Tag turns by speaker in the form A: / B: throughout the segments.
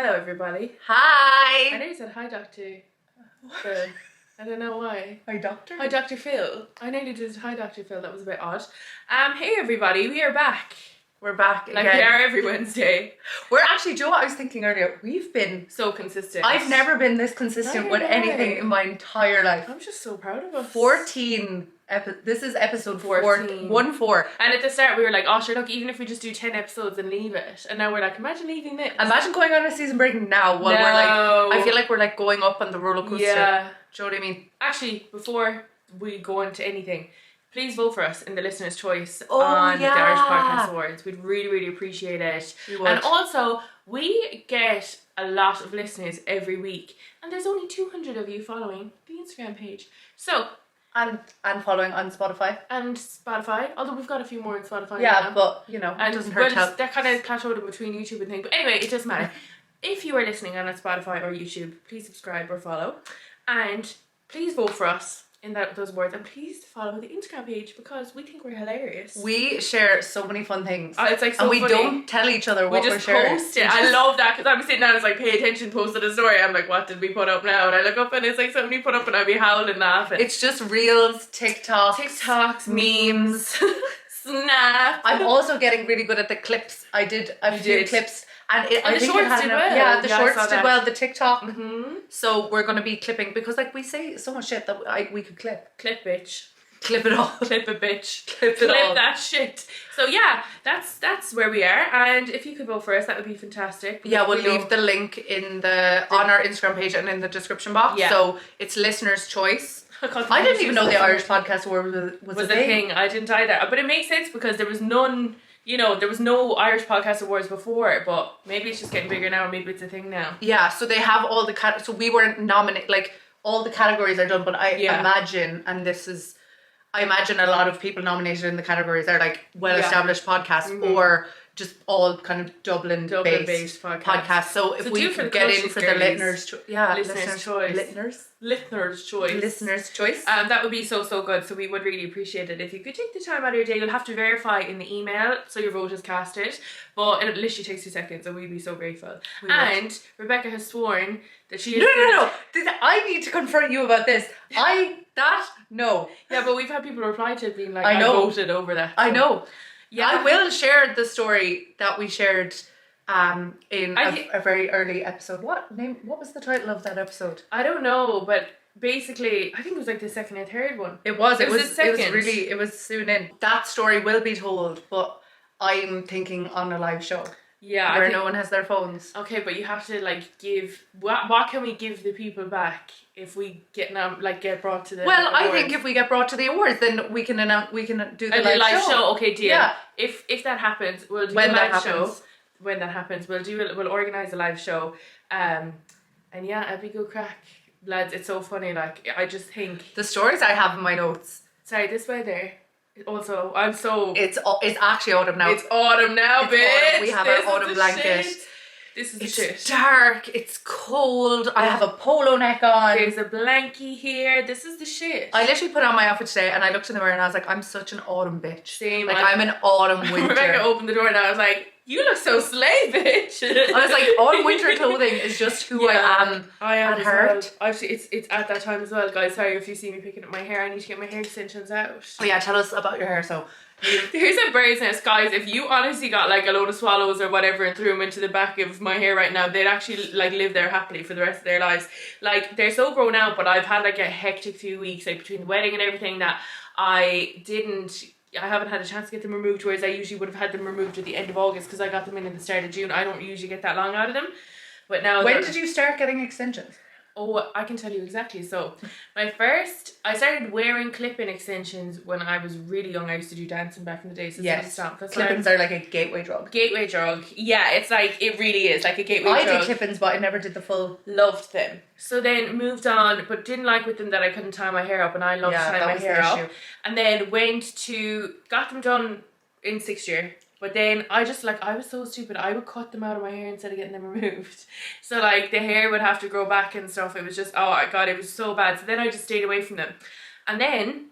A: Hello, everybody. I
B: Hi!
A: know you said hi, Dr. Phil. I don't know why.
B: Hi, Doctor?
A: Hi, Dr. Phil. I know you did hi, Dr. Phil. That was a bit odd. Hey, everybody. We are back.
B: We're back again.
A: Like we are every Wednesday.
B: We're actually, do you know what I was thinking earlier? We've been...
A: So consistent.
B: I've never been this consistent with anything in my entire life.
A: I'm just so proud of us.
B: 14... This is episode 14. 1-4.
A: And at the start we were like, oh sure, look, even if we just do 10 episodes and leave it. And now we're like, imagine leaving this.
B: Imagine going on a season break now while we're like... I feel like we're like going up on the roller coaster.
A: Yeah.
B: Do you know what I mean?
A: Actually, before we go into anything, please vote for us in the listener's choice on the Irish Podcast Awards. We'd really, really appreciate it.
B: We would.
A: And also, we get a lot of listeners every week. And there's only 200 of you following the Instagram page. So...
B: And following on Spotify.
A: And Spotify, although we've got a few more on Spotify
B: Yeah,
A: now.
B: but, you know, it doesn't hurt to help.
A: They're kind of plateaued in between YouTube and things. But anyway, it doesn't matter. If you are listening on Spotify or YouTube, please subscribe or follow. And please vote for us in those awards. And please follow the Instagram page because we think we're hilarious.
B: We share so many fun things.
A: It's like so
B: and we
A: funny.
B: don't tell each other what we're sharing.
A: We just post it. I love that because I'm sitting down and it's like, pay attention, posted a story. I'm like, what did we put up now? And I look up and it's like somebody put up and I'd be howling laughing.
B: It's just reels,
A: TikToks, memes, Snap.
B: I'm also getting really good at the clips. I did a few clips. And I think
A: shorts did well.
B: Yeah, the
A: Yeah,
B: shorts did well, the TikTok.
A: Mm-hmm.
B: So we're going to be clipping because like we say so much shit that we could clip.
A: Clip, bitch.
B: Clip it all.
A: Clip it, bitch.
B: Clip it all.
A: That shit. So yeah, that's where we are. And if you could vote for us, that would be fantastic.
B: Yeah, we'll leave the link in on our Instagram page and in the description box. Yeah. So it's listener's choice. I didn't even know the Irish Podcast Award was a thing.
A: I didn't either. But it makes sense because there was none... You know, there was no Irish Podcast Awards before, but maybe it's just getting bigger now, or maybe it's a thing now.
B: Yeah, so they have all the so we weren't nominated, like all the categories are done, but I imagine, and I imagine a lot of people nominated in the categories are like well-established podcasts or just all kind of Dublin-based podcasts. So if we could get in for the listeners' choice. Listener's choice.
A: That would be so good. So we would really appreciate it if you could take the time out of your day. You'll have to verify in the email so your vote is casted, but it literally takes 2 seconds and we'd be so grateful. And Rebecca has sworn that she is...
B: No. I need to confront you about this. No.
A: Yeah, but we've had people reply to it being like, I voted over that. So.
B: I know. Yeah, I will share the story that we shared in a very early episode. What was the title of that episode?
A: I don't know, but basically I think it was like the second or third one.
B: It was soon in. That story will be told, but I'm thinking on a live show.
A: Yeah,
B: where no one has their phones.
A: Okay, but you have to like give what can we give the people back if we get brought to the
B: Well,
A: awards?
B: I think if we get brought to the awards, then we can do the
A: live show. Okay, deal.
B: Yeah.
A: If that happens, we'll do a live show. When that happens, we'll organise a live show. And yeah, it'll be good crack, lads. It's so funny. Like I just think
B: the stories I have in my notes.
A: Sorry, this way there. Also, I'm so...
B: It's actually autumn now.
A: It's autumn now, bitch.
B: We have our autumn blanket.
A: Shit. This is the shit.
B: It's dark. It's cold. I have a polo neck on.
A: There's a blankie here. This is the shit.
B: I literally put on my outfit today and I looked in the mirror and I was like, I'm such an autumn bitch.
A: Same.
B: Like I'm an autumn winter.
A: Rebecca opened the door and I was like, you look so slay, bitch.
B: I was like, autumn winter clothing is just who I am.
A: I am
B: at heart.
A: Well. Actually, it's at that time as well, guys. Sorry if you see me picking up my hair. I need to get my hair extensions out.
B: Oh yeah, tell us about your hair. So
A: here's a bird's nest, guys. If you honestly got like a load of swallows or whatever and threw them into the back of my hair right now, they'd actually like live there happily for the rest of their lives. Like they're so grown out, but I've had like a hectic few weeks, like between the wedding and everything, that I haven't had a chance to get them removed, whereas I usually would have had them removed at the end of August because I got them in the start of June. I don't usually get that long out of them. But now...
B: When did you start getting extensions?
A: Oh, I can tell you exactly. So, I started wearing clip-in extensions when I was really young. I used to do dancing back in the day. So
B: yes, clip-ins are like a gateway drug.
A: Gateway drug. Yeah, it's like, it really is like a gateway drug.
B: I did clip-ins, but I never did the full.
A: Loved them. So then moved on, but didn't like with them that I couldn't tie my hair up, and I loved tying my hair up. And then got them done in 6th year. But then I was so stupid. I would cut them out of my hair instead of getting them removed. So like the hair would have to grow back and stuff. It was just, oh my God, it was so bad. So then I just stayed away from them. And then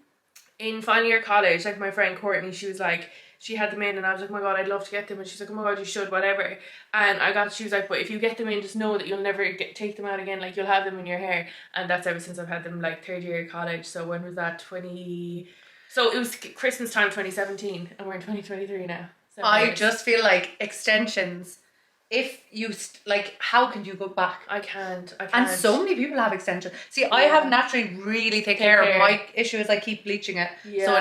A: in final year college, like my friend Courtney, she was like, she had them in, and I was like, oh my god, I'd love to get them, and she's like, oh my god, you should, whatever. And she was like, but if you get them in, just know that you'll never take them out again, like you'll have them in your hair. And that's ever since I've had them, like 3rd year of college. So when was that? So it was Christmas time 2017, and we're in 2023 now.
B: I just feel like extensions, if you like, how can you go back?
A: I can't.
B: And so many people have extensions. See, I have naturally really thick hair. My issue is I keep bleaching it.
A: Yeah.
B: So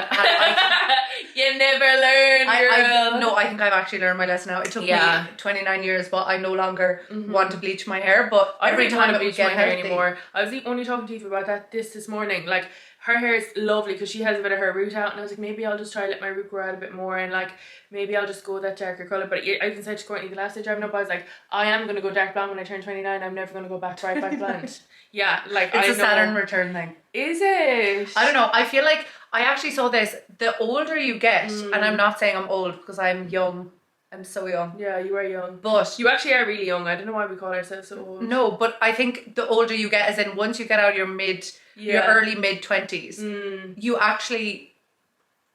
A: you never learn, girl.
B: No, I think I've actually learned my lesson now. It took me 29 years, but I no longer want to bleach my hair. But every time I bleach my hair anymore.
A: I was only talking to you about that this morning. Like, her hair is lovely because she has a bit of her root out, and I was like, maybe I'll just try to let my root grow out a bit more, and like maybe I'll just go that darker colour. But I even said to Courtney the last day driving up, I was like, I am going to go dark blonde when I turn 29. I'm never going to go back blonde. Yeah, like
B: it's a Saturn return thing.
A: Is it?
B: I don't know. I feel like I actually saw this. The older you get, and I'm not saying I'm old because I'm young. I'm so young.
A: Yeah, you are young.
B: But
A: you actually are really young. I don't know why we call ourselves so old.
B: No, but I think the older you get, as in once you get out of your early mid 20s, you actually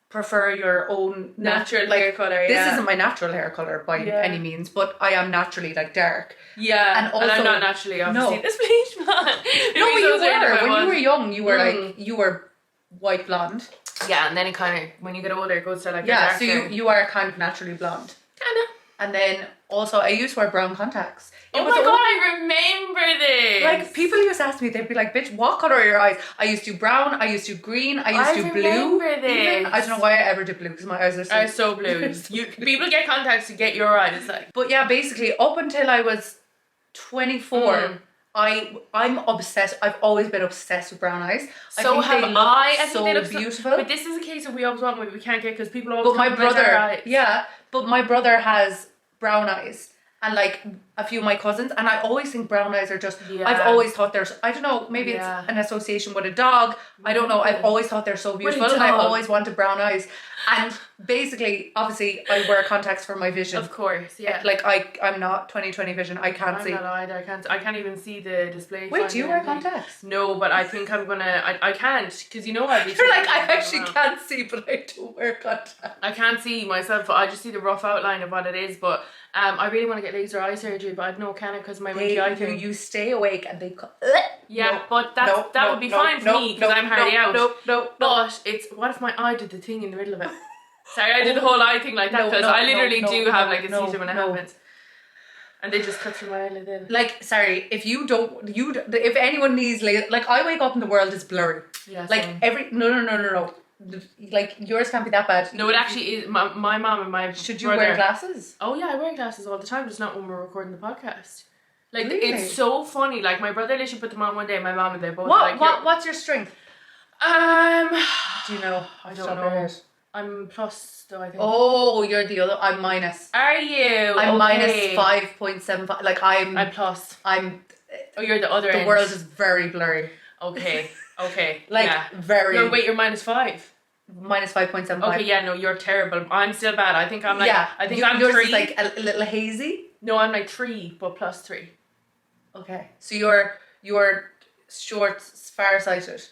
B: prefer your own
A: natural hair colour.
B: This isn't my natural hair colour by any means, but I am naturally like dark.
A: Yeah, and also, I'm not naturally obviously this bleach blonde.
B: No, but you were. When you were young, you were like, you were white blonde.
A: Yeah, and then it kind of, when you get older, it goes to like
B: so you are kind of naturally blonde.
A: Kinda.
B: And then also I used to wear brown contacts.
A: Oh my god, I remember this.
B: Like, people used to ask me, they'd be like, bitch, what colour are your eyes? I used to do brown, I used to do green, I used to do blue.
A: I remember this.
B: Even, I don't know why I ever did blue because my eyes are
A: so blue. People get contacts to get your eyes, like.
B: But yeah, basically up until I was 24, I'm obsessed. I've always been obsessed with brown eyes.
A: So have I.
B: I think they look beautiful.
A: But this is a case of we always want what we can't get because people always.
B: But my brother has brown eyes, and like a few of my cousins, and I always think brown eyes are just. I've always thought there's. I don't know. Maybe it's an association with a dog. I don't know. I've always thought they're so beautiful, and I always wanted brown eyes. And basically, obviously, I wear contacts for my vision.
A: Of course, yeah.
B: Like I'm not 20/20 vision. I can't see.
A: I'm not either. I can't even see the display.
B: Wait, do you wear contacts?
A: No, but I think I'm gonna. I can't because you know I'd be.
B: You're like, I actually can't see, but I do wear contacts.
A: I can't see myself. I just see the rough outline of what it is. But I really want to get laser eye surgery, but I don't know can it because my winky eye thing.
B: You stay awake and they.
A: But that would be fine for me because I'm hardly out. But it's what if my eye did the thing in the middle of it? Sorry, I did the whole eye thing like that because I literally do have like a seizure when it happens. And they just cut through my eyelid then.
B: Like, sorry, if if anyone needs like I wake up and the world is blurry.
A: Yeah.
B: Like no. Like yours can't be that bad.
A: No, it actually is. My mom and my
B: Should you wear glasses?
A: Oh yeah, I wear glasses all the time, just not when we're recording the podcast. Like
B: really?
A: It's so funny. Like my brother literally put them on one day. My mom and they both.
B: What's your strength?
A: Do
B: you know?
A: I don't know. I'm plus though, I think.
B: Oh, you're the other. I'm minus.
A: Are you?
B: I'm minus 5.75. Like I'm
A: plus.
B: Oh,
A: you're the other.
B: The world is very blurry.
A: Okay.
B: Like very.
A: You're minus 5.
B: Minus 5.75.
A: Okay, yeah, no, you're terrible. I'm still bad. I think I'm like.
B: Yeah.
A: I think I'm
B: yours
A: 3.
B: Is like a little hazy.
A: No, I'm like 3, but plus 3.
B: Okay, so you're short, farsighted.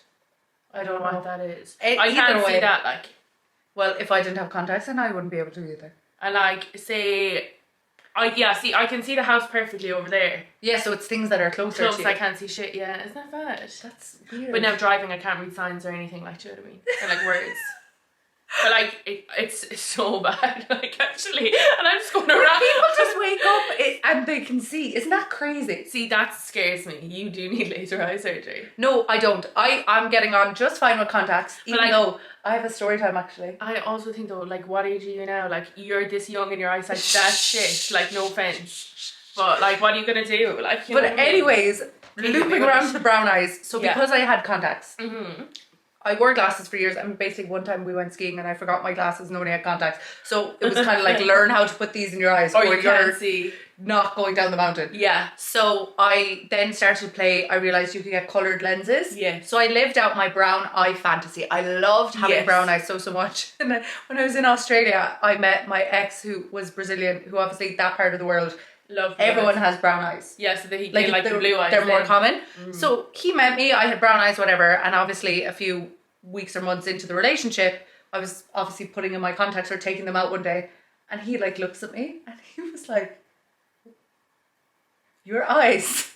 A: I don't know what that is.
B: I
A: can't see that, like.
B: Well, if I didn't have contacts, then I wouldn't be able to either.
A: And like, say, I can see the house perfectly over there.
B: Yeah, so it's things that are closer to you.
A: I can't see shit, yeah. Isn't that bad?
B: That's weird.
A: But now driving, I can't read signs or anything, like, do you know what I mean? Or like words. But like, it's so bad, like, actually. And I'm just going around.
B: People just wake up and they can see. Isn't that crazy?
A: See, that scares me. You do need laser eye surgery.
B: No, I don't. I'm getting on just fine with contacts, even though I have a story time, actually.
A: I also think, though, like, what age are you now? Like, you're this young and your eyesight's that shit. Like, no offense. But, like, what are you going to do? Like, you know
B: anyways, looping around to the brown eyes. So, because I had contacts, I wore glasses for years, and basically one time we went skiing and I forgot my glasses, nobody had contacts. So it was kind of like, learn how to put these in your eyes
A: or you can't see.
B: Not going down the mountain.
A: Yeah.
B: So I then started to play, I realised you could get coloured lenses.
A: Yeah.
B: So I lived out my brown eye fantasy. I loved having brown eyes so much. And then when I was in Australia, I met my ex who was Brazilian, who obviously that part of the world, everyone has brown eyes.
A: Yeah, so they like the blue eyes.
B: They're more common. So he met me, I had brown eyes, whatever, and obviously a few weeks or months into the relationship, I was obviously putting in my contacts or taking them out one day, and he like looks at me and he was like, your eyes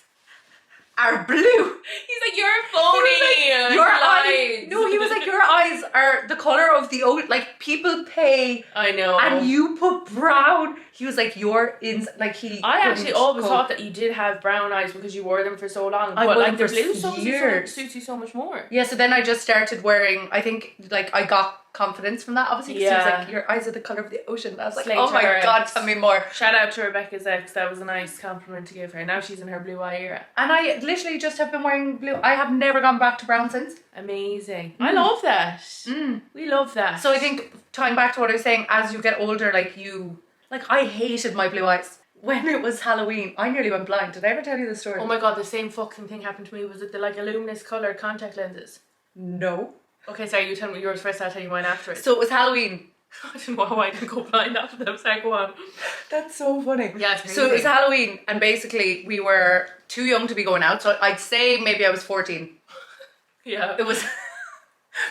B: are blue.
A: He's like, you're phony.
B: Your eyes. No, he was like, your eyes are the color of the ocean. Like, people pay.
A: I know.
B: And you put brown. He was like, you're in. Like,
A: I actually always thought that you did have brown eyes because you wore them for so long. But like the blue suits you so much more.
B: Yeah, so then I just started wearing, I think, like, I got confidence from that, obviously, because he was like, your eyes are the colour of the ocean. And I was like, oh my God, tell me more.
A: Shout out to Rebecca's ex. That was a nice compliment to give her. Now she's in her blue eye era.
B: And I literally just have been wearing blue. I have never gone back to brown since.
A: Amazing. I love that. We love that.
B: So I think, tying back to what I was saying, as you get older, I hated my blue eyes. When it was Halloween, I nearly went blind. Did I ever tell you the story?
A: Oh my God, the same fucking thing happened to me. Was it the like luminous coloured contact lenses?
B: No.
A: Okay, sorry, you tell me yours first, I'll tell you mine after it.
B: So it was Halloween.
A: I don't know how I didn't go blind after them, so go on.
B: That's so funny.
A: Yeah, it's
B: so it was Halloween, and basically we were too young to be going out, so I'd say maybe I was 14.
A: Yeah.
B: It was...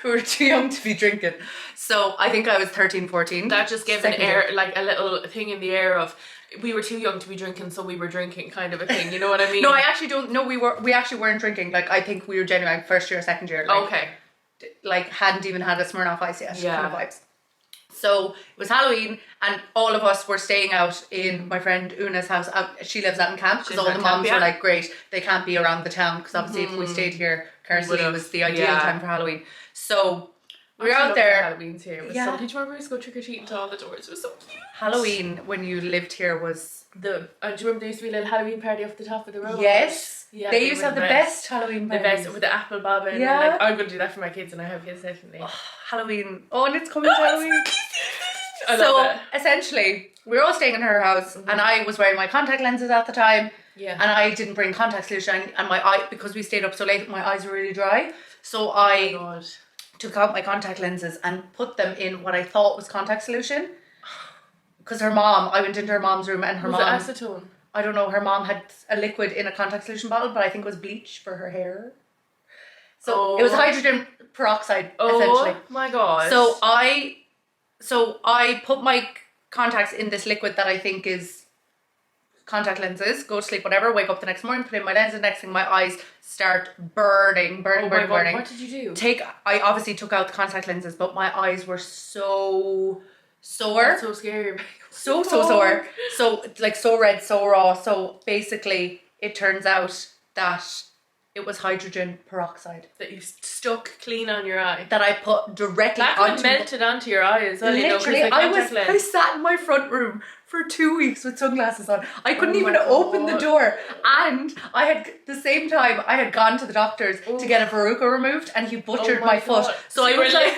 B: we were too young to be drinking. So I think I was 13, 14.
A: That just gave an air, like a little thing in the air of... We were too young to be drinking, so we were drinking, kind of a thing. You know what I mean?
B: No, I actually don't. No, we actually weren't drinking. Like, I think we were genuine first year, second year. Like,
A: okay.
B: Like, hadn't even had a Smirnoff Ice yet. Yeah. Kind of vibes. So it was Halloween, and all of us were staying out in my friend Una's house. She lives out in camp because all the moms were like, great, they can't be around the town because obviously if we stayed here, Kersley was the ideal time for Halloween. So we were out there.
A: Halloween's here. It was so, did you remember we used to go trick or treating to all the doors? It was so cute.
B: Halloween when you lived here was
A: do you remember there used to be a little Halloween party off the top of the road?
B: Yes. Yeah, they used to have the best Halloween parties.
A: The best with the apple bobbing. Yeah. And like, I'm going to do that for my kids, and I have kids definitely.
B: Oh, Halloween. Oh, and it's coming to Halloween. So essentially, we were all staying in her house, and I was wearing my contact lenses at the time. Yeah. And I didn't bring contact solution, and my eye, because we stayed up so late, my eyes were really dry. So I took out my contact lenses and put them in what I thought was contact solution. Because I went into her mom's room, and her mom...
A: Was it acetone?
B: I don't know, her mom had a liquid in a contact solution bottle, but I think it was bleach for her hair. So it was hydrogen peroxide, essentially.
A: Oh my God.
B: So I put my contacts in this liquid that I think is contact lenses, go to sleep, whatever, wake up the next morning, put in my lenses, next thing my eyes start burning.
A: What did you do?
B: I obviously took out the contact lenses, but my eyes were so sore.
A: That's so scary.
B: So sore. So like so red, so raw. So basically it turns out that it was hydrogen peroxide.
A: That you stuck clean on your eye.
B: That I put directly
A: onto... That melted onto your eye as well.
B: Literally, I sat in my front room for 2 weeks with sunglasses on. I couldn't even open the door. And I had, the same time, I had gone to the doctor's to get a verruca removed, and he butchered my foot. So I was like...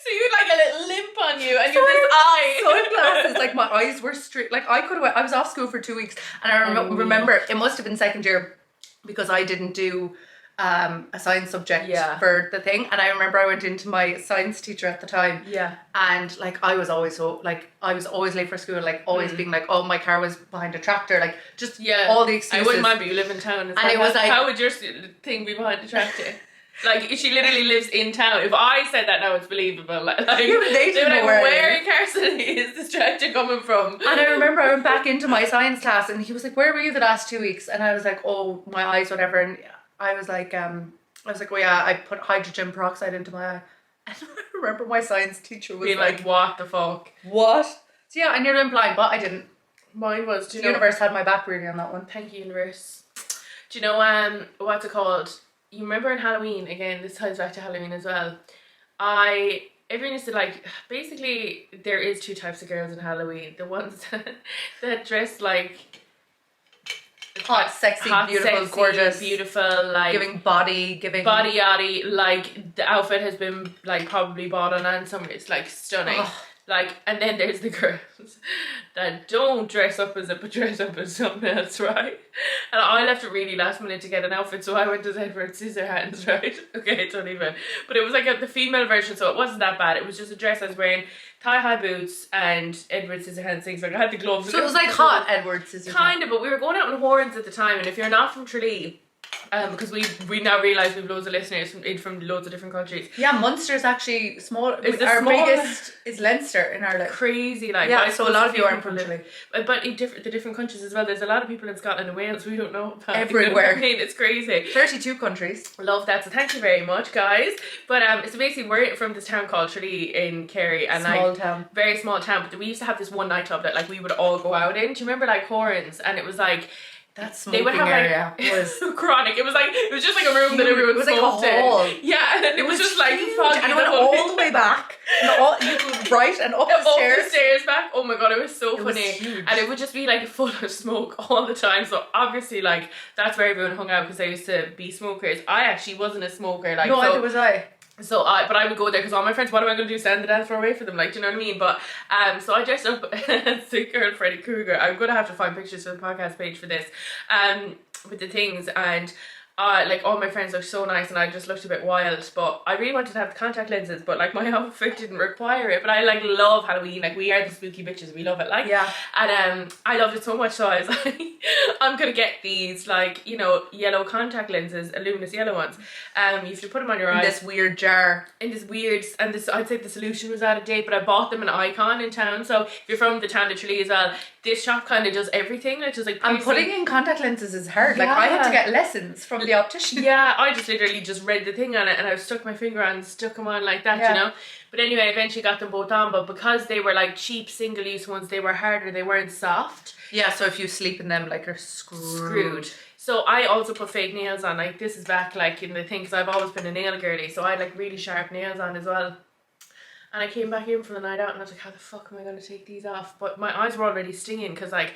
A: So you had like a little limp on you, and you had this eye.
B: Sunglasses, like my eyes were straight. Like I was off school for 2 weeks, and I remember it must have been second year because I didn't do a science subject for the thing, and I remember I went into my science teacher at the time. Yeah. And like I was always late for school, like always being like, oh, my car was behind a tractor, like just all the excuses.
A: I wouldn't mind, but you live in town. And it was like, how would your thing be behind a tractor? Like, she literally lives in town. If I said that now, it's believable. Like they were like, where in Carson is this tractor coming from?
B: And I remember I went back into my science class, and he was like, where were you the last 2 weeks? And I was like, oh, my eyes, whatever. And I was like, oh yeah, I put hydrogen peroxide into my eye. And I remember my science teacher was
A: like, what the fuck?
B: What? So yeah, I nearly went blind, but I didn't.
A: Mine was,
B: the universe had my back really on that one.
A: Thank you, universe. Do you know, what's it called? You remember in Halloween, again, this ties back to Halloween as well, everyone used to like, basically there is two types of girls in Halloween. The ones that dress like
B: hot, sexy, gorgeous,
A: beautiful, like
B: giving body
A: yaddy, like the outfit has been like probably bought on Ansummer. It's like stunning. Like, and then there's the girls that don't dress up as it, but dress up as something else, right? And I left it really last minute to get an outfit, so I went to Edward Scissorhands, right? Okay, don't even. But it was like the female version, so it wasn't that bad. It was just a dress I was wearing, thigh-high boots, and Edward Scissorhands things. Like, I had the gloves.
B: So it was like hot Edward Scissorhands.
A: Kind of, but we were going out in Horns at the time, and if you're not from Tralee, Because we now realise we've loads of listeners from loads of different countries.
B: Yeah, Munster's actually small.
A: Our
B: biggest is Leinster in Ireland.
A: Crazy, like.
B: Yeah, so a lot of you are in country.
A: But in the different countries as well, there's a lot of people in Scotland and Wales we don't know about.
B: Everywhere.
A: You know what I mean? It's crazy.
B: 32 countries.
A: Love that, so thank you very much, guys. But so basically we're from this town called Tralee in Kerry, and
B: small town.
A: Very small town, but we used to have this one nightclub that like we would all go out in. Do you remember like Horns? And it was like
B: that smoking area was
A: chronic. It was just like a room that everyone
B: was
A: smoked
B: like a hall.
A: in. Yeah, and it was just like
B: foggy, and it went all the way back, and right and up the stairs.
A: Up the stairs back. Oh my god, it was so funny. And it would just be like full of smoke all the time. So obviously, like that's where everyone hung out because they used to be smokers. I actually wasn't a smoker. Like
B: no, neither was I.
A: So but I would go there because all my friends, what am I going to do, stand the dance floor away for them, like, do you know what I mean? But so I dressed up as the girl Freddy Krueger. I'm going to have to find pictures for the podcast page for this, with the things, and like all my friends looked so nice and I just looked a bit wild, but I really wanted to have the contact lenses, but like my outfit didn't require it. But I like love Halloween, like we are the spooky bitches, we love it, like.
B: Yeah.
A: And I loved it so much, so I was like, I'm gonna get these, like, you know, yellow contact lenses, luminous yellow ones. You have to put them on your eyes.
B: In this weird jar.
A: In this weird, and this, I'd say the solution was out of date, but I bought them in Icon in town. So if you're from the town of Tralee as well, this shop kind of does everything. Like just like
B: and putting in contact lenses is hard. Like I had to get lessons from the optician.
A: Yeah, I just literally just read the thing on it and I stuck my finger on and stuck them on like that, you know. But anyway, I eventually got them both on, but because they were like cheap single-use ones, they were harder, they weren't soft.
B: Yeah, so if you sleep in them, like you're screwed.
A: So I also put fake nails on, like this is back like in the thing, because I've always been a nail girly, so I had like really sharp nails on as well. And I came back in from the night out and I was like, how the fuck am I going to take these off? But my eyes were already stinging because like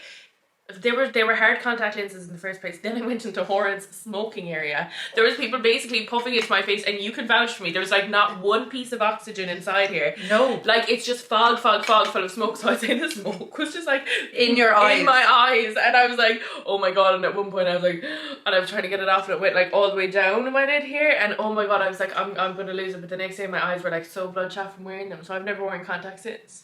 A: they were hard contact lenses in the first place. Then I went into Horan's smoking area. There was people basically puffing into my face, and you can vouch for me, there was like not one piece of oxygen inside here.
B: No.
A: Like it's just fog full of smoke. So I'd say the smoke was just like
B: in your eyes.
A: In my eyes. And I was like, oh my god. And at one point I was like, and I was trying to get it off and it went like all the way down my lid here. And oh my god, I was like, I'm gonna lose it. But the next day my eyes were like so bloodshot from wearing them. So I've never worn contacts since.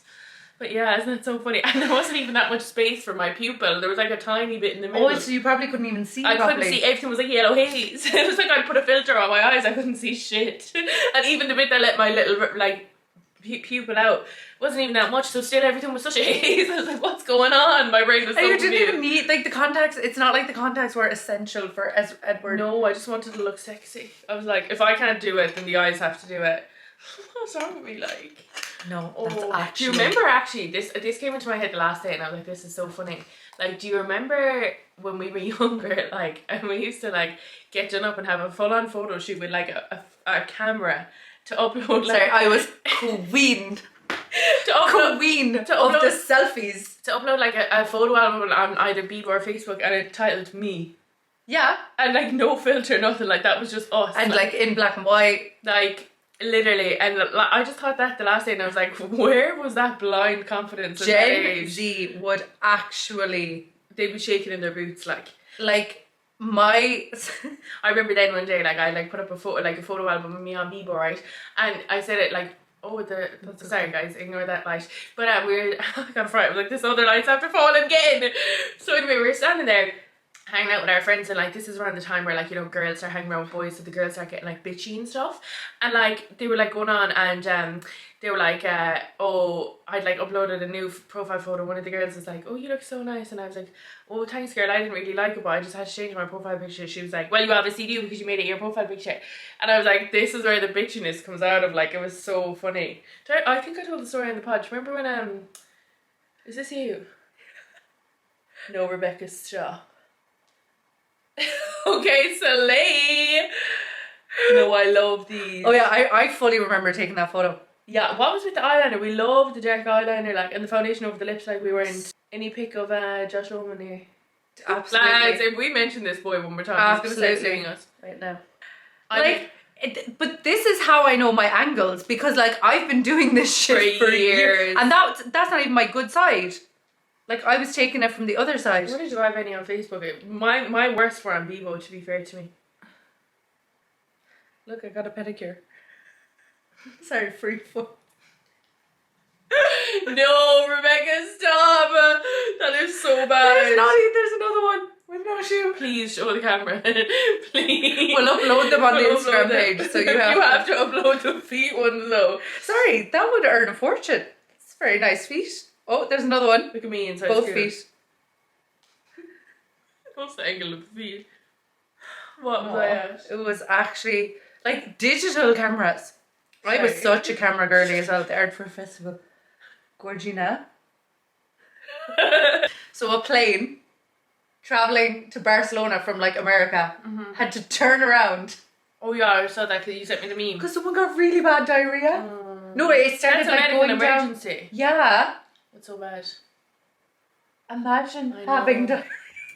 A: But yeah, isn't it so funny? And there wasn't even that much space for my pupil. There was like a tiny bit in the middle.
B: Oh, so you probably couldn't even see
A: I
B: properly.
A: couldn't see. Everything was like yellow haze. It was like I put a filter on my eyes. I couldn't see shit. And even the bit that let my little like pupil out wasn't even that much. So still everything was such a haze. I was like, what's going on? My brain was so
B: confused. You didn't even need like the contacts. It's not like the contacts were essential for Edward.
A: No, I just wanted to look sexy. I was like, if I can't do it, then the eyes have to do it. What's wrong with me, like?
B: No, that's actually...
A: Do you remember actually, this came into my head the last day and I was like, this is so funny. Like, do you remember when we were younger, like, and we used to like get done up and have a full-on photo shoot with like a camera to upload, like...
B: Sorry, I was queen.
A: to upload
B: of the selfies.
A: To upload like a photo album on either Bebo or Facebook and it titled me.
B: Yeah.
A: And like no filter, nothing, like that was just us.
B: And like in black and white.
A: Like... Literally, and I just thought that the last day and I was like, where was that blind confidence?
B: Gen Z would actually...
A: They'd be shaking in their boots, like
B: my...
A: I remember then one day, like I like put up a photo album of me on Bebo, right? And I said it like, oh, sorry guys, ignore that light. But I got fright, I was like, this other light's after falling again. So anyway, we were standing there hanging out with our friends, and like this is around the time where like, you know, girls start hanging around with boys, so the girls start getting like bitchy and stuff, and like they were like going on and they were like oh, I'd like uploaded a new profile photo. One of the girls was like, oh, you look so nice, and I was like, oh, thanks girl, I didn't really like it, but I just had to change my profile picture. She was like, well, you obviously do because you made it your profile picture. And I was like, this is where the bitchiness comes out of. Like, it was so funny. I think I told the story on the pod. Do you remember when is this you? No, Rebecca, stop. Okay, Soleil. No, I love these.
B: Oh yeah, I fully remember taking that photo.
A: Yeah, what was with the eyeliner? We loved the dark eyeliner, like, and the foundation over the lips. Like, we weren't any pic of Josh Roman here.
B: Absolutely.
A: Lads, if we mention this boy one more time, he's going to start suing us
B: right now. But this is how I know my angles, because like I've been doing this shit for years, and that's not even my good side. Like, I was taking it from the other side.
A: What did you have any on Facebook? My worst were on Bebo, to be fair to me. Look, I got a pedicure.
B: Sorry, free foot.
A: No, Rebecca, stop! That is so bad.
B: There's another one. With no shoe.
A: Please show the camera. Please.
B: We'll upload them on the Instagram page, so you have
A: to upload the feet ones though.
B: Sorry, that would earn a fortune. It's very nice feet. Oh, there's another one.
A: Look at me inside.
B: Both feet.
A: What's the angle of the feet? What was I at?
B: It was actually like digital cameras. I was such a camera girly as well at the Ardfur Festival. Gorgina. So a plane traveling to Barcelona from like America had to turn around.
A: Oh yeah, I saw that because you sent me the meme.
B: Because someone got really bad diarrhea. No, it started
A: That's
B: like
A: a
B: going down.
A: emergency.
B: Yeah.
A: That's so bad.
B: Imagine having diarrhea.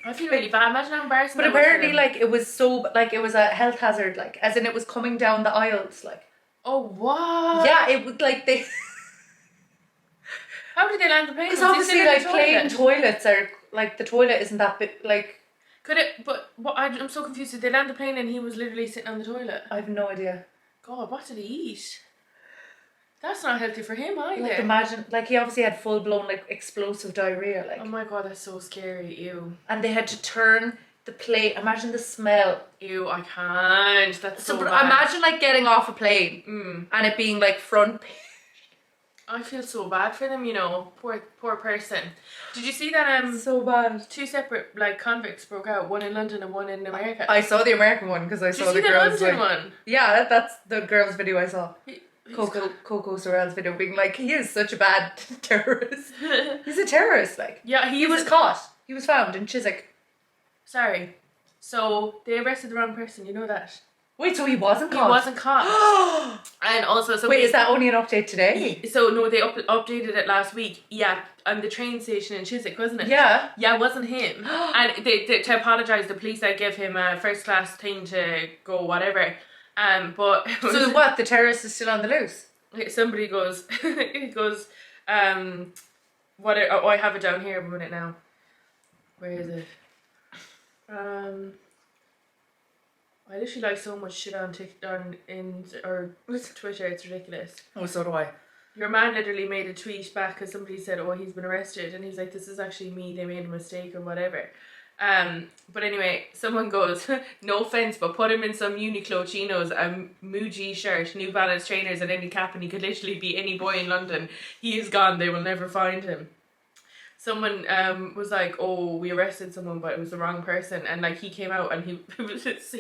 A: I feel really bad. Imagine how embarrassing.
B: But apparently, like it was so like it was a health hazard, like as in it was coming down the aisles, like.
A: Oh what?
B: Yeah, it would like they.
A: How did they land the plane?
B: Because obviously, like plane toilets are like the toilet isn't that big. Like.
A: Could it? But what? I'm so confused. Did they land the plane and he was literally sitting on the toilet?
B: I have no idea.
A: God, what did he eat? That's not healthy for him either.
B: Like imagine, like he obviously had full blown like explosive diarrhea, like.
A: Oh my God, that's so scary. Ew.
B: And they had to turn the plane. Imagine the smell.
A: Ew, I can't. That's so
B: but
A: bad.
B: imagine like getting off a plane and it being like front page.
A: I feel so bad for them, you know. Poor person. Did you see that
B: so bad.
A: 2 separate like convicts broke out, one in London and one in America?
B: I saw the American one because I saw the girls.
A: Did you see the London one?
B: Yeah, that's the girls' video I saw. Coco Sorrell's video being like, he is such a bad terrorist. He's a terrorist, like.
A: Yeah,
B: he was caught. He was found in Chiswick.
A: Sorry. So they arrested the wrong person, you know that?
B: Wait, so he wasn't caught?
A: He wasn't caught. And also, so
B: wait, is that only an update today?
A: So no, they updated it last week. Yeah, on the train station in Chiswick, wasn't it?
B: Yeah.
A: Yeah, it wasn't him. And they to apologise, the police like give him a first class thing to go whatever. But
B: so what? The terrorist is still on the loose.
A: Somebody goes, he goes, what? I have it down here. I'm running it now. Where is it? I literally like so much shit on Twitter. It's ridiculous.
B: Oh, so do I.
A: Your man literally made a tweet back because somebody said, "Oh, he's been arrested," and he's like, "This is actually me. They made a mistake or whatever." But anyway, someone goes, "No offense, but put him in some Uniqlo chinos, a Muji shirt, New Balance trainers, and any cap, and he could literally be any boy in London. He is gone. They will never find him." Someone was like, "Oh, we arrested someone, but it was the wrong person," and like he came out and he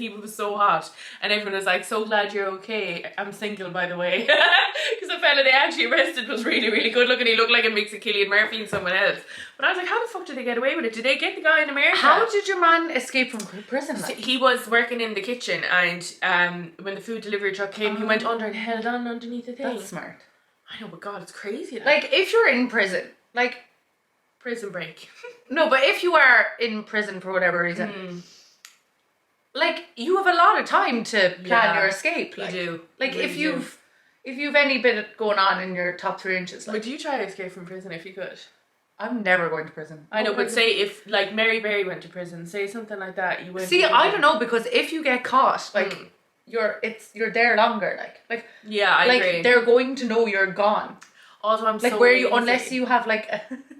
A: was so hot, and everyone was like, "So glad you're okay. I'm single, by the way," because the fella they actually arrested was really, really good looking. He looked like a mix of Cillian Murphy and someone else. But I was like, how the fuck did they get away with it? Did they get the guy in America?
B: How did your man escape from prison? Like?
A: So he was working in the kitchen, and when the food delivery truck came, he went under and held on underneath the thing.
B: That's smart.
A: I know, but God, it's crazy.
B: Like if you're in prison, like.
A: Prison break.
B: No, but if you are in prison for whatever reason, like you have a lot of time to plan your escape. Like,
A: you do.
B: Like
A: you
B: if you've any bit going on in your top 3 inches. Like,
A: would you try to escape from prison if you could?
B: I'm never going to prison.
A: I know, but say if like Mary Berry went to prison, say something like that, you wouldn't.
B: See, I don't know, because if you get caught, like you're there longer. Like
A: yeah, I agree.
B: They're going to know you're gone.
A: Also, I'm
B: like
A: so
B: where
A: lazy.
B: you unless you have like.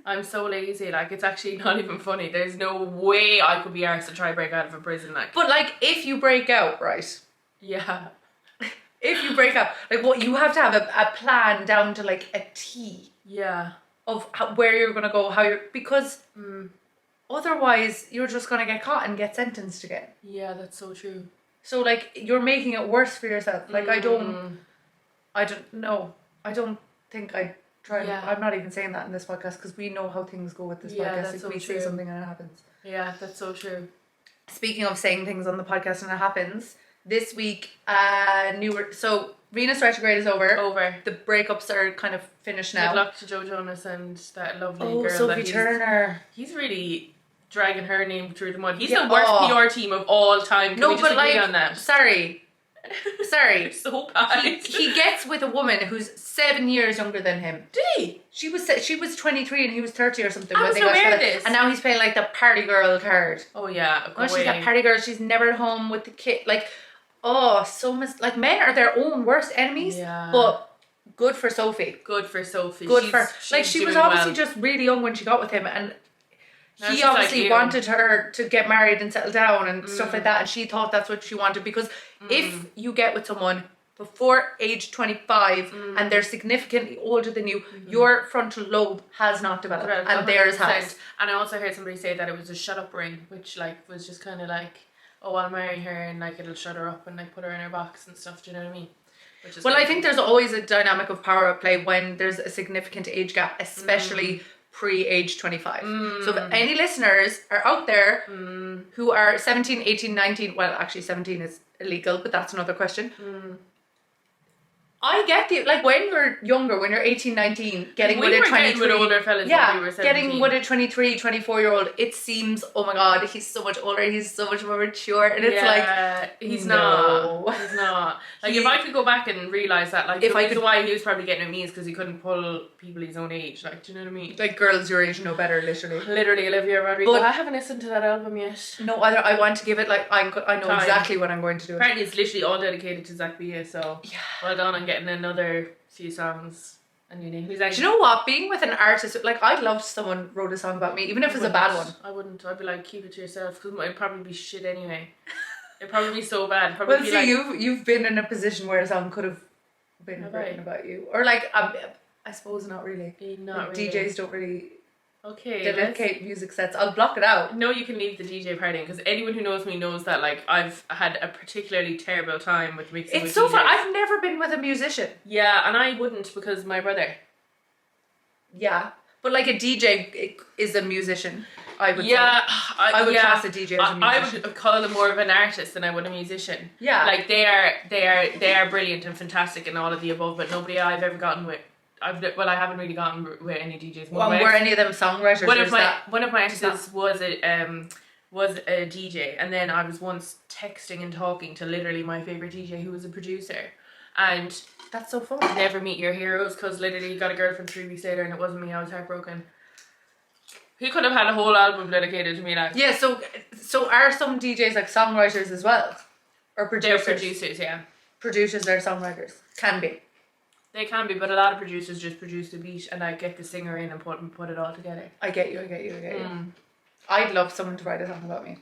A: I'm so lazy, like it's actually not even funny. There's no way I could be arsed to try break out of a prison, like.
B: But like if you break out, right?
A: Yeah.
B: If you break out, like what you have to have a plan down to like a T.
A: Yeah.
B: Of where you're gonna go, how you're because otherwise you're just gonna get caught and get sentenced again.
A: Yeah, that's so true.
B: So like you're making it worse for yourself. Like I don't know. I don't think I. I'm not even saying that in this podcast because we know how things go with this podcast. If we say something and it happens.
A: Yeah, that's so true.
B: Speaking of saying things on the podcast and it happens, this week so Venus retrograde is over. The breakups are kind of finished now.
A: Good luck to Joe Jonas and that lovely girl.
B: Sophie Turner.
A: He's really dragging her name through the mud. He's the worst PR team of all time. Can we just agree on that?
B: Sorry.
A: So bad.
B: He gets with a woman who's 7 years younger than him.
A: Did he?
B: She was 23 and he was 30 or something.
A: I was not aware of this.
B: And now he's playing like the party girl card.
A: Oh yeah.
B: She's that party girl. She's never at home with the kid. Like, like men are their own worst enemies.
A: Yeah.
B: But good for Sophie.
A: Good for Sophie.
B: She was obviously just really young when she got with him, and he obviously wanted her to get married and settle down and stuff like that, and she thought that's what she wanted, because if you get with someone before age 25 and they're significantly older than you, your frontal lobe has not developed, and theirs has.
A: And I also heard somebody say that it was a shut up ring, which like was just kind of like, oh, I'll marry her and like it'll shut her up and like put her in her box and stuff. Do you know what I mean?
B: Well, I think there's always a dynamic of power at play when there's a significant age gap, especially pre-age 25. So if any listeners are out there who are 17, 18, 19, well, actually 17 is illegal, but that's another question. I get the, like, when you're younger, when you're 18, 19, getting with a 23,
A: with older fellas,
B: yeah,
A: when we were 17.
B: getting with a 23, 24-year-old, it seems, oh my god, he's so much older, he's so much more mature, and it's like,
A: he's not. Like, if I could go back and realise that, like, the reason why he was probably getting at me is because he couldn't pull people his own age, like, do you know what I mean?
B: Like, girls your age know better, literally.
A: Literally, Olivia Rodrigo. But I haven't listened to that album yet.
B: No, I want to give it, like, I know exactly what I'm going to do.
A: Apparently it's literally all dedicated to Zach Bia, so well done on getting another few songs. And you know, do you know
B: what? Being with an artist, like, I'd love someone wrote a song about me, even if it's a bad one.
A: I wouldn't. I'd be like, keep it to yourself, because it might probably be shit anyway. It'd probably be so bad. Probably
B: well, see, like, you've been in a position where a song could have been written about you, or like, I suppose not really.
A: Not
B: like,
A: really.
B: DJs don't really.
A: Okay.
B: Dedicate music sets. I'll block it out.
A: No, you can leave the DJ party, because anyone who knows me knows that, like, I've had a particularly terrible time with mixing.
B: It's so fun. I've never been with a musician.
A: Yeah, and I wouldn't, because my brother.
B: Yeah, but like a DJ is a musician. I would. Yeah, I would class a DJ as a musician.
A: I would call them more of an artist than I would a musician.
B: Yeah,
A: like they are brilliant and fantastic and all of the above, but nobody I've ever gotten with. I haven't really gotten with any DJs.
B: Well, were any of them songwriters?
A: One of my exes was a DJ, and then I was once texting and talking to literally my favorite DJ who was a producer, and
B: that's so fun.
A: Never meet your heroes, because literally he got a girlfriend 3 weeks later and it wasn't me. I was heartbroken. He could have had a whole album dedicated to me, like.
B: Yeah, so are some DJs like songwriters as well, or producers?
A: They're producers, yeah.
B: Producers are songwriters. Can be.
A: They can be, but a lot of producers just produce the beat and like get the singer in and put it all together.
B: I get you. I'd love someone to write a song about me,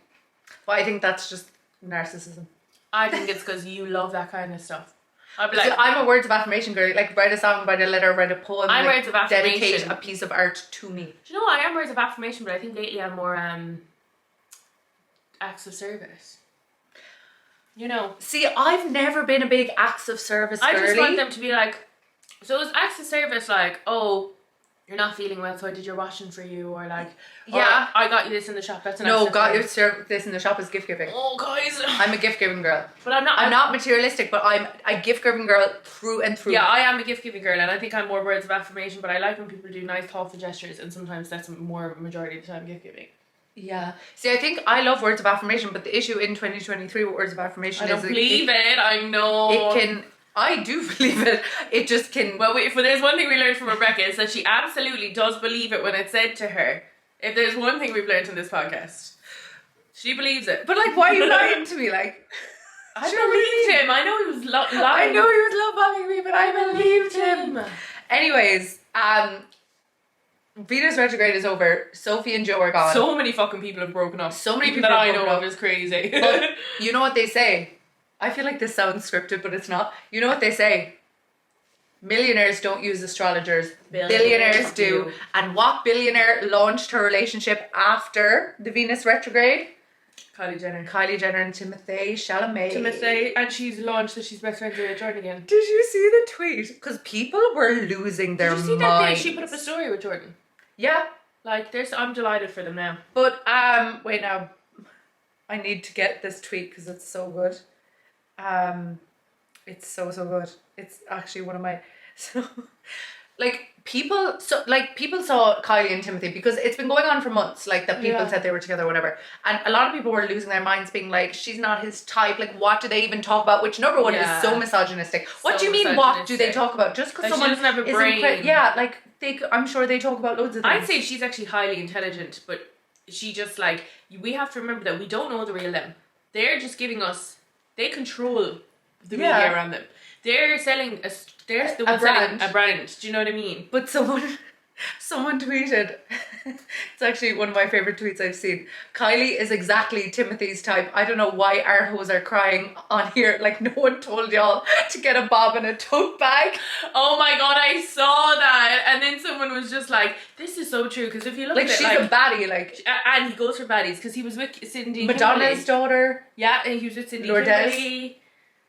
B: but I think that's just narcissism.
A: I think it's because you love that kind of stuff. I'd be like,
B: I'm a words of affirmation girl. Like, write a song, write a letter, write a poem.
A: I'm words of affirmation.
B: Dedicate a piece of art to me.
A: Do you know what? I am words of affirmation, but I think lately I'm more acts of service. You know.
B: See, I've never been a big acts of service girly.
A: I just want them to be like, so it's acts of service, like, oh, you're not feeling well, so I did your washing for you, or like, yeah, I got you this in the shop. That's an act of service.
B: This in the shop is gift giving.
A: Oh, guys,
B: I'm a gift giving girl,
A: but I'm
B: not materialistic, but I'm a gift giving girl through and through.
A: Yeah, I am a gift giving girl, and I think I'm more words of affirmation. But I like when people do nice, thoughtful gestures, and sometimes that's more majority of the time gift giving.
B: Yeah. See, I think I love words of affirmation, but the issue in 2023 with words of affirmation
A: is I don't believe it. I know
B: it can. I do believe it. It just can.
A: Well, if there's one thing we learned from Rebecca, is that she absolutely does believe it when it's said to her. If there's one thing we've learned in this podcast, she believes it.
B: But like, why are you lying to me? Like,
A: I believed him. I know he was lying.
B: I know he was love bombing me, but I believed him. Anyways, Venus retrograde is over. Sophie and Joe are gone.
A: So many fucking people have broken up.
B: So many people
A: that I know of is crazy.
B: But you know what they say? I feel like this sounds scripted, but it's not. You know what they say? Millionaires don't use astrologers. Billionaires do. And what billionaire launched her relationship after the Venus retrograde?
A: Kylie Jenner.
B: Kylie Jenner and Timothée Chalamet.
A: And she's launched that she's best friends with Jordan again.
B: Did you see the tweet? Because people were losing their minds. Did you see that day
A: she put up a story with Jordan?
B: Yeah.
A: Like, I'm delighted for them now.
B: But, wait now. I need to get this tweet because it's so good. It's so good. It's actually one of my people saw Kylie and Timothée because it's been going on for months, like that people said they were together, whatever, and a lot of people were losing their minds, being like, she's not his type, like what do they even talk about, which number one is so misogynistic. What do you mean what do they talk about? Just because someone
A: doesn't have a brain.
B: I'm sure they talk about loads of things.
A: I'd say she's actually highly intelligent, but she just, like, we have to remember that we don't know the real them. They're just giving us, they control the media around them. They're selling a brand. Do you know what I mean?
B: But someone tweeted It's actually one of my favourite tweets I've seen. Kylie is exactly Timothée's type. I don't know why arseholes are crying on here. Like, no one told y'all to get a bob and a tote bag.
A: Oh my god, I saw that. And then someone was just like, this is so true. Because if you look
B: Like,
A: at it,
B: she's a baddie, like.
A: And he goes for baddies. Because he was with Cindy
B: Madonna's daughter.
A: Yeah, and he was with Cindy
B: Lourdes.
A: Kimberly.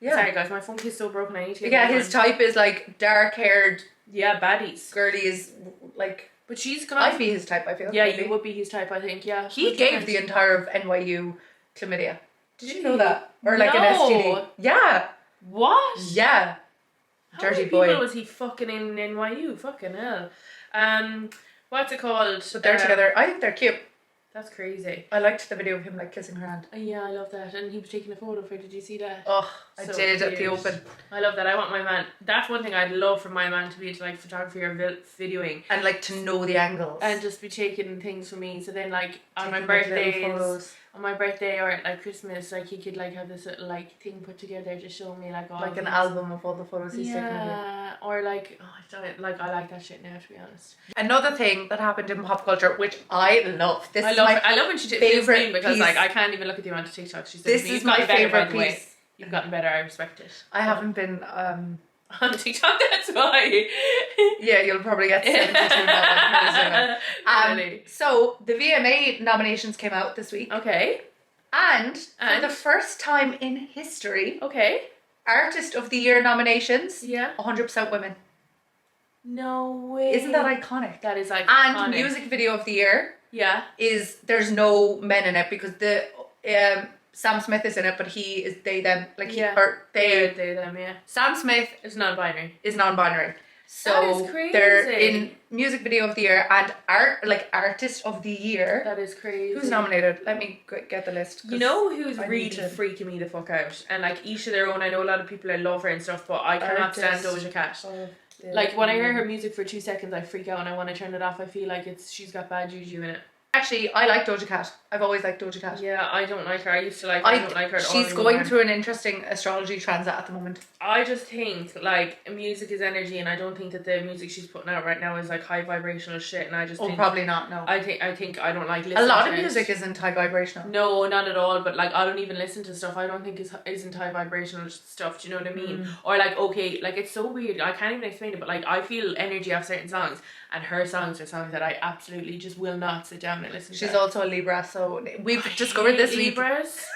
B: Yeah.
A: Sorry guys, my phone is so broken. I need to get
B: Yeah, his type is like dark-haired.
A: Yeah, baddies.
B: Girly is like.
A: But she's gonna.
B: I'd be his type, I feel.
A: Yeah,
B: maybe.
A: you would be his type, I think. Yeah.
B: He
A: 100%.
B: gave the entire of NYU chlamydia. Did you know that? Or like an STD? Yeah.
A: What?
B: Yeah.
A: How
B: Dirty
A: many
B: boy.
A: people was he fucking in NYU? Fucking hell. What's it called?
B: But they're together. I think they're cute.
A: That's crazy.
B: I liked the video of him like kissing her hand.
A: Yeah, I love that. And he was taking a photo of her. Did you see that?
B: Oh, I
A: So
B: did at the
A: cute.
B: open.
A: I love that. I want my man. That's one thing I'd love for my man to be into, like photography or videoing.
B: And like to know the angles.
A: And just be taking things for me. So then, like on my
B: Taking, like, little
A: birthdays,
B: photos.
A: on my birthday or at like Christmas, like he could like have this little like thing put together to show me like all
B: Like an
A: these-
B: album of all the photos he's taken of you.
A: Yeah, or like oh, I don't like I like that shit now, to be honest.
B: Another thing that happened in pop culture, which I love. This is my
A: I love when she did
B: favorite
A: this because
B: piece.
A: like I can't even look at the amount of TikToks she says.
B: This
A: to me.
B: is
A: You've
B: my
A: gotten better, by
B: favorite
A: the way.
B: piece.
A: You've gotten better. I respect it.
B: I haven't been.
A: On TikTok, that's why.
B: Yeah, you'll probably get 72 now.
A: Really?
B: So the VMA nominations came out this week,
A: Okay.
B: and for the first time in history,
A: Okay.
B: Artist of the Year nominations,
A: Yeah.
B: 100% women.
A: No way.
B: Isn't that iconic?
A: That is iconic.
B: And music video of the year
A: Yeah.
B: is there's no men in it because the Sam Smith is in it, but he is they them like he
A: Yeah.
B: or they.
A: They them. Yeah.
B: Sam Smith
A: It's non-binary.
B: is non-binary. So
A: That is crazy.
B: they're in music video of the year and artist of the year.
A: That is crazy.
B: Who's nominated? Let me get the list.
A: You know who's
B: I
A: really
B: need to-
A: freaking me the fuck out? And like each of their own. I know a lot of people I love her and stuff, but I cannot stand
B: Artist
A: Doja Cat.
B: of the
A: Like when I hear
B: year.
A: her music for 2 seconds, I freak out and I want to turn it off. I feel like she's got bad juju in it.
B: Actually, I like Doja Cat. I've always liked Doja Cat.
A: Yeah, I don't like her. I used to like her. I don't like her at all
B: She's
A: anymore.
B: going through an interesting astrology transit at the moment.
A: I just think like music is energy, and I don't think that the music she's putting out right now is like high vibrational shit. And I just think
B: Probably not. No.
A: I think I don't like listening.
B: A lot
A: to
B: of
A: it.
B: music isn't high vibrational.
A: No, not at all. But like, I don't even listen to stuff I don't think isn't high vibrational stuff. Do you know what I mean? Or like, okay, like it's so weird. I can't even explain it. But like, I feel energy off certain songs, and her songs are songs that I absolutely just will not sit down and listen to.
B: She's also a Libra, so we've discovered this week.
A: Libras.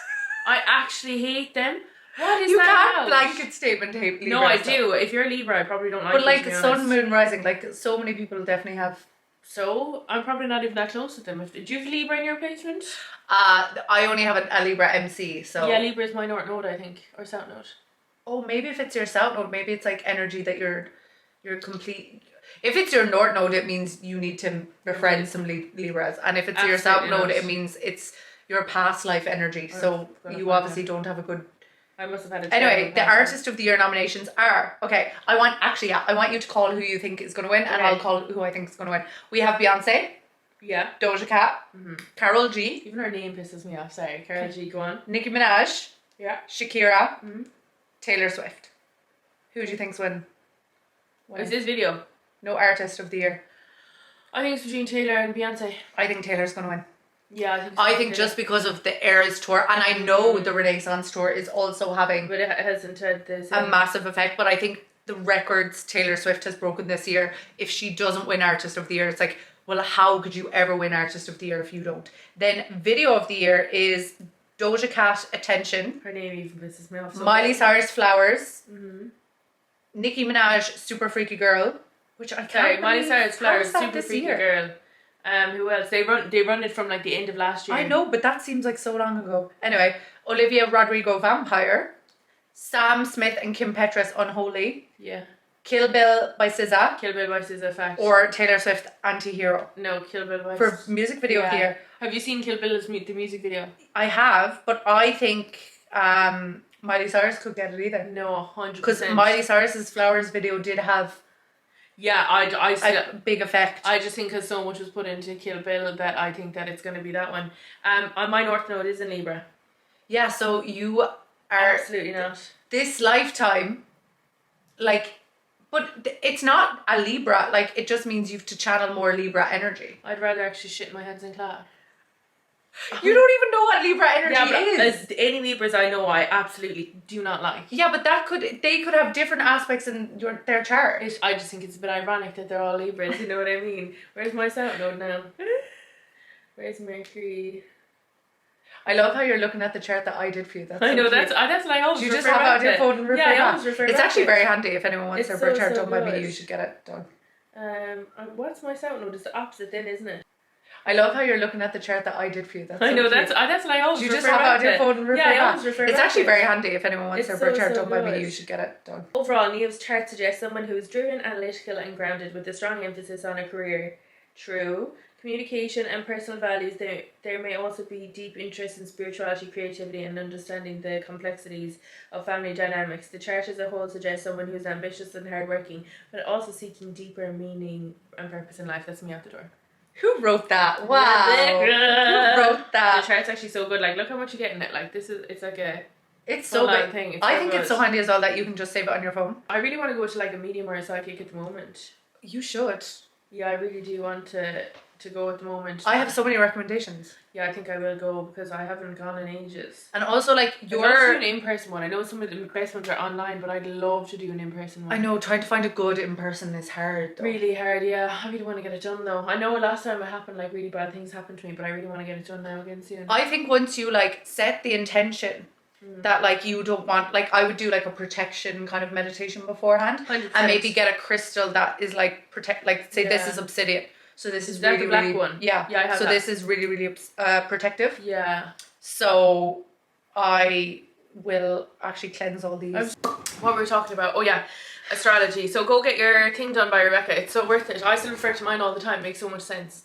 A: I actually hate them. What is
B: You
A: that
B: can't
A: about?
B: blanket statement hate Libra.
A: No, I
B: stuff.
A: do. If you're a Libra, I probably don't like
B: But
A: you,
B: like
A: to be
B: Sun,
A: honest.
B: Moon, Rising, like so many people definitely have.
A: So I'm probably not even that close with them. Do you have Libra in your placement?
B: I only have a Libra MC, so.
A: Yeah, Libra is my North Node, I think, or South Node.
B: Oh, maybe if it's your South Node, maybe it's like energy that you're complete. If it's your North Node, it means you need to befriend some Libras, and if it's your South
A: Absolutely
B: Node,
A: not.
B: it means it's your past life energy. So
A: gonna
B: you
A: find
B: obviously don't have a good.
A: I must have had a
B: Anyway,
A: terrible
B: the
A: past.
B: Artist of the Year nominations are okay. I want you to call who you think is going to win, and
A: Okay.
B: I'll call who I think is going to win. We have Beyonce,
A: Yeah.
B: Doja Cat, Karol G,
A: Even her name pisses me off. Sorry, Karol G. Go on.
B: Nicki Minaj,
A: Yeah.
B: Shakira, Taylor Swift. Who do you think's win?
A: Is this video?
B: No Artist of the Year.
A: I think it's between Taylor and Beyonce.
B: I think Taylor's going to win.
A: Yeah, I think. So
B: I think just because of the Eras tour, and I know the Renaissance tour is also having
A: but it hasn't had this.
B: a massive effect, but I think the records Taylor Swift has broken this year, if she doesn't win Artist of the Year, it's like, well, how could you ever win Artist of the Year if you don't? Then Video of the Year is Doja Cat, Attention,
A: Her name even pisses me off. So
B: Miley
A: bad.
B: Cyrus, Flowers, Nicki Minaj, Super Freaky Girl, which I can't
A: Sorry, Miley
B: believe-
A: Cyrus,
B: how
A: Flowers,
B: is that
A: Super
B: this
A: Freaky
B: year?
A: Girl. Who else? They run it from like the end of last year.
B: I know, but that seems like so long ago. Anyway, Olivia Rodrigo, Vampire, Sam Smith and Kim Petras, Unholy,
A: Yeah.
B: Kill Bill by SZA,
A: Kill Bill by SZA, fact.
B: or Taylor Swift, Anti-Hero.
A: No, Kill Bill by
B: For music video of the year.
A: Have you seen Kill Bill's the music video?
B: I have, but I think Miley Cyrus could get it either.
A: No, 100%.
B: Because Miley Cyrus's Flowers video did have
A: Yeah, I still,
B: a big effect.
A: I just think because so much was put into Kill Bill that I think that it's going to be that one. My North Node is in Libra.
B: Yeah, so you are
A: Absolutely not.
B: this lifetime, like But it's not a Libra. Like, it just means you have to channel more Libra energy.
A: I'd rather actually shit my hands in class.
B: You don't even know what Libra energy is.
A: As any Libras I know, I absolutely do not like.
B: Yeah, but they could have different aspects in their chart.
A: I just think it's a bit ironic that they're all Libras, you know what I mean? Where's my south node now? Where's Mercury?
B: I love how you're looking at the chart that I did for you. That's
A: I know,
B: so
A: that's like I always
B: you
A: refer
B: just have
A: back
B: it on your
A: to.
B: phone and refer
A: I
B: back.
A: always refer
B: It's
A: back
B: actually
A: to
B: very handy if anyone wants
A: It's
B: their birth
A: so,
B: chart
A: so
B: done by me.
A: good.
B: You should get it done.
A: What's my south node? It's the opposite then, isn't it?
B: I love how you're looking at the chart that I did for you. That's
A: I
B: so
A: know,
B: cute.
A: that's like I always
B: You
A: refer
B: just have it
A: back
B: on your
A: to.
B: phone and refer
A: I
B: back.
A: always refer
B: It's
A: back
B: actually
A: to.
B: very handy if anyone wants
A: It's
B: their birth chart
A: so
B: done by me.
A: good.
B: You should get it done.
A: Overall, Neo's chart suggests someone who is driven, analytical and grounded with a strong emphasis on a career. True. Communication and personal values. There may also be deep interest in spirituality, creativity and understanding the complexities of family dynamics. The chart as a whole suggests someone who is ambitious and hardworking, but also seeking deeper meaning and purpose in life. That's me out the door.
B: Who wrote that? Wow. Who wrote that?
A: The chart's actually so good. Like, look how much you get in it. Like, it's like a...
B: It's so good.
A: thing.
B: I think it's so handy as well that you can just save it on your phone.
A: I really want to go to like a medium or a psychic at the moment.
B: You should.
A: Yeah, I really do want to go at the moment.
B: I have so many recommendations.
A: Yeah, I think I will go because I haven't gone in ages.
B: And also, like,
A: I'd love to do an in-person one. I know some of the in-person ones are online, but I'd love to do an in-person one.
B: I know, trying to find a good in-person is hard though.
A: Really hard, yeah. I really want to get it done though. I know last time it happened, like really bad things happened to me, but I really want to get it done now again soon.
B: I think once you like set the intention that like you don't want, like I would do like a protection kind of meditation beforehand
A: 100%.
B: and maybe get a crystal that is like protect, like say this is obsidian. So this is
A: that
B: really,
A: the black
B: really,
A: one?
B: yeah.
A: Yeah, I have
B: so
A: that.
B: this is really, really protective.
A: Yeah.
B: So I will actually cleanse all these.
A: What were we talking about? Oh yeah, astrology. So go get your thing done by Rebecca. It's so worth it. I still refer to mine all the time. It makes so much sense.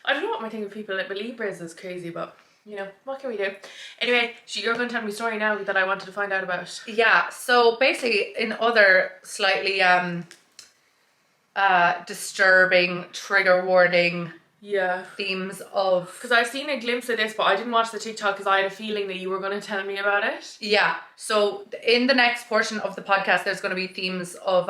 A: I don't know what my thing with people that believe Libras is crazy, but you know, what can we do? Anyway, you're going to tell me a story now that I wanted to find out about.
B: Yeah, so basically in other slightly disturbing, trigger warning themes of...
A: Because I've seen a glimpse of this, but I didn't watch the TikTok because I had a feeling that you were going to tell me about it.
B: Yeah, so in the next portion of the podcast, there's going to be themes of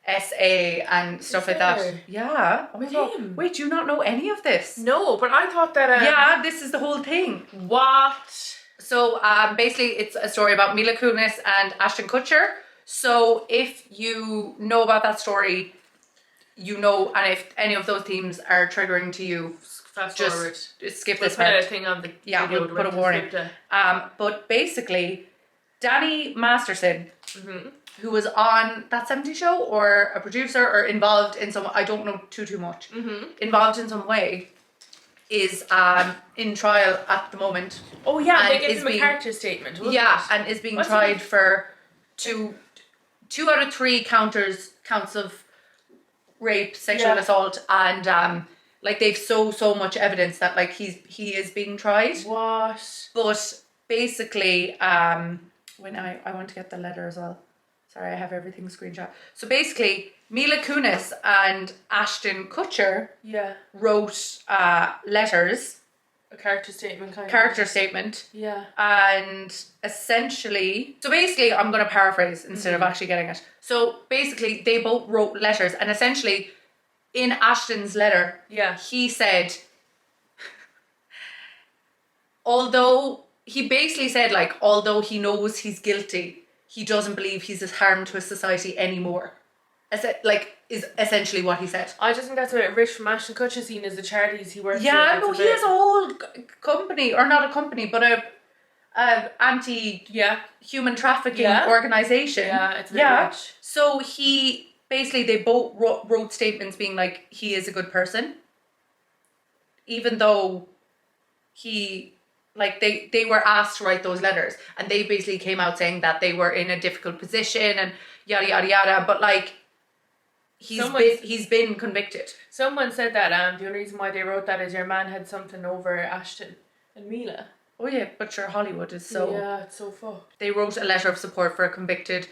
B: SA and stuff like that. Yeah. Oh my God. Wait, do you not know any of this?
A: No, but I thought that...
B: yeah, this is the whole thing.
A: What?
B: So basically it's a story about Mila Kunis and Ashton Kutcher. So if you know about that story, you know, and if any of those themes are triggering to you,
A: fast
B: just
A: forward.
B: Skip
A: We'll
B: this
A: put
B: part.
A: a thing on the
B: Yeah,
A: video.
B: we'll put a warning. But basically, Danny Masterson, who was on that 70 show or a producer or involved in some, I don't know too much, involved in some way, is in trial at the moment.
A: Oh yeah,
B: and
A: they gave him a character statement, wasn't
B: yeah,
A: it?
B: and is being tried for two out of 3 counts of rape, sexual assault, and like they've so much evidence that like he is being tried.
A: What?
B: But basically, when I want to get the letter as well. Sorry, I have everything screenshot. So basically, Mila Kunis and Ashton Kutcher wrote letters.
A: A character statement kind of.
B: Character statement.
A: Yeah.
B: And essentially, so basically I'm going to paraphrase instead of actually getting it. So basically they both wrote letters, and essentially in Ashton's letter, he said, although he basically said like, although he knows he's guilty, he doesn't believe he's a harm to his society anymore. Is essentially what he said.
A: I just think that's a bit rich from Ashton Kutcher, seen as the charities he works with.
B: Yeah, no, he has a whole company, or not a company, but a anti-human trafficking organisation.
A: Yeah, it's a bit rich.
B: So they both wrote statements being like, he is a good person. Even though they were asked to write those letters, and they basically came out saying that they were in a difficult position and yada yada yada, but like he's been convicted.
A: Someone said that the only reason why they wrote that is your man had something over Ashton and Mila.
B: Oh yeah, but sure, Hollywood is so...
A: Yeah, it's so fucked.
B: They wrote a letter of support for a convicted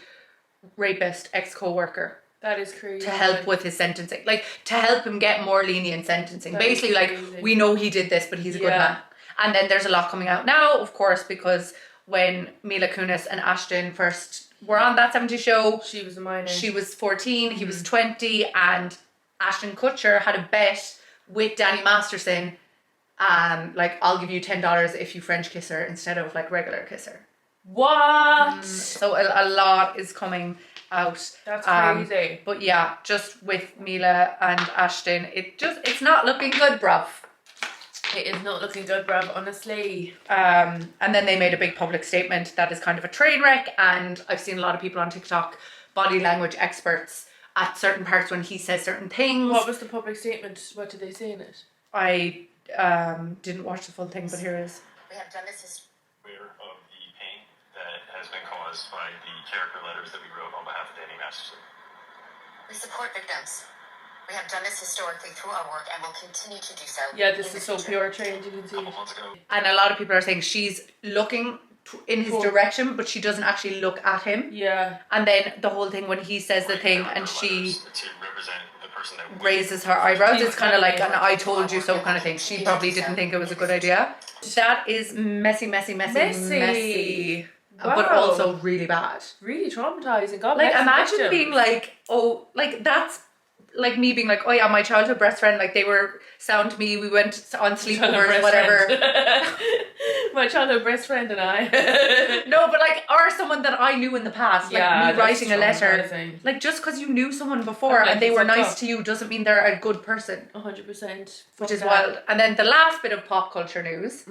B: rapist ex-co-worker.
A: That is crazy.
B: To help with his sentencing. Like, to help him get more lenient sentencing.
A: That
B: basically, like, we know he did this, but he's a good man. And then there's a lot coming out now, of course, because when Mila Kunis and Ashton first were on That 70s Show.
A: She was a minor.
B: She was 14, he was 20, and Ashton Kutcher had a bet with Danny Masterson, like, I'll give you $10 if you French kiss her instead of like regular kiss her.
A: What?
B: So a lot is coming out.
A: That's crazy.
B: But yeah, just with Mila and Ashton, it's not looking good, bruv.
A: It is not looking good, bruv, honestly.
B: And then they made a big public statement that is kind of a train wreck, and I've seen a lot of people on TikTok, body language experts, at certain parts when he says certain things.
A: What was the public statement? What did they say in it?
B: I didn't watch the full thing, but here it is.
C: We have done this is aware of the pain that has been caused by the character letters that we wrote on behalf of Danny Masterson.
D: We support victims. We have done this historically through our work and will continue to do so.
A: Yeah, this is so pure trained, you can see.
C: A couple months ago.
B: And a lot of people are saying she's looking in his direction, but she doesn't actually look at him.
A: Yeah.
B: And then the whole thing when he says the thing and she
C: to represent the person that
B: raises her eyebrows, it's kind of like an I told you so kind of thing. She probably didn't think it was a good idea. That is messy.
A: Wow.
B: But also really bad.
A: Really traumatizing. God
B: Like,
A: bless the
B: imagine
A: victim.
B: being like, oh, like that's like me being like, oh yeah, my childhood best friend, like they were sound to me, we went on sleepovers, whatever.
A: My childhood best friend and I.
B: No, but like, or someone that I knew in the past, like
A: Yeah,
B: me
A: that's
B: writing a letter.
A: traumatizing.
B: Like, just because you knew someone before
A: Okay,
B: and they were
A: fucked
B: nice
A: up.
B: to you doesn't mean they're a good person.
A: 100%.
B: Which is wild. And then the last bit of pop culture news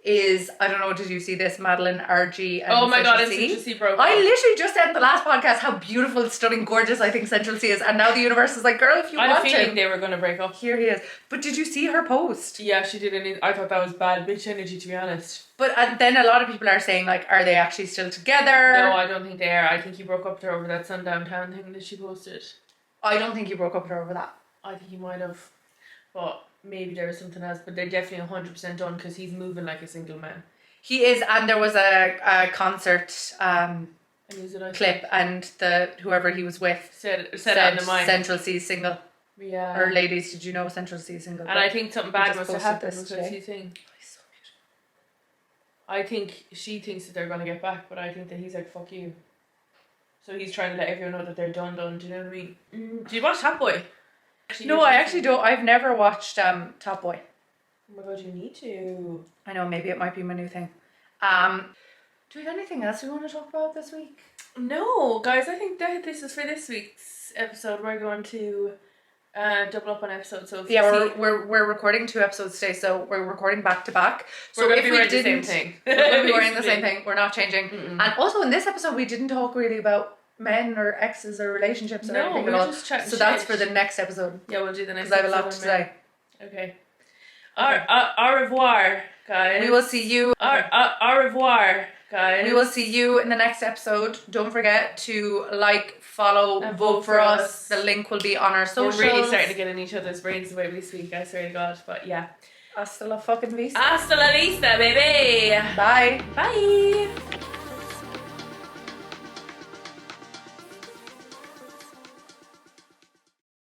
B: is, I don't know, did you see this? Madeline, Argy, and
A: Oh my god,
B: Central
A: and
B: C?
A: Central C broke
B: I
A: up.
B: literally just said in the last podcast how beautiful, stunning, gorgeous I think Central C is, and now the universe is like, girl, if you
A: I had a
B: want
A: feeling
B: him,
A: they were going to break up.
B: here he is. But did you see her post?
A: Yeah, she did. I thought that was bad bitch energy, to be honest.
B: But then a lot of people are saying, like, are they actually still together?
A: No, I don't think they are. I think he broke up with her over that Sundown Town thing that she posted.
B: I don't think he broke up with her over that.
A: I think he might have. But maybe there was something else. But they're definitely 100% done because he's moving like a single man.
B: He is, and there was a concert
A: And he's a nice
B: clip, and whoever he was with
A: said it on the mic.
B: Central C single.
A: Yeah.
B: Or ladies, did you know Central C single?
A: And I think something bad
B: just
A: must have
B: posted
A: happened
B: this
A: because
B: today.
A: he's saying. I think she thinks that they're going to get back, but I think that he's like, fuck you. So he's trying to let everyone know that they're done. Do you know what I mean? Do you watch Top Boy?
B: No, I actually don't. I've never watched Top Boy.
A: Oh my god, you need to.
B: I know, maybe it might be my new thing. Do we have anything else we want to talk about this week?
A: No, guys, I think that this is for this week's episode. We're going to double up on episodes. So if you see-
B: we're recording 2 episodes today, so we're recording back to back.
A: We're
B: So
A: going
B: if
A: to be
B: we
A: wearing the same
B: didn't,
A: thing.
B: we're going to be wearing the same thing. We're not changing. And also in this episode, we didn't talk really about men or exes or relationships or
A: No,
B: anything
A: we
B: at
A: were
B: all.
A: just chatting
B: So that's
A: shit.
B: for the next episode.
A: Yeah, we'll do the next
B: Because I have a lot
A: episode
B: to
A: on men.
B: say.
A: Okay. Au revoir, guys.
B: We will see you.
A: Au revoir, guys.
B: We will see you in the next episode. Don't forget to like, follow,
A: And
B: vote for us. The link will be on our
A: We're
B: socials.
A: really starting to get in each other's brains the way this week, I swear to God. But yeah.
B: Hasta la fucking vista.
A: Hasta la vista, baby.
B: Bye.
A: Bye.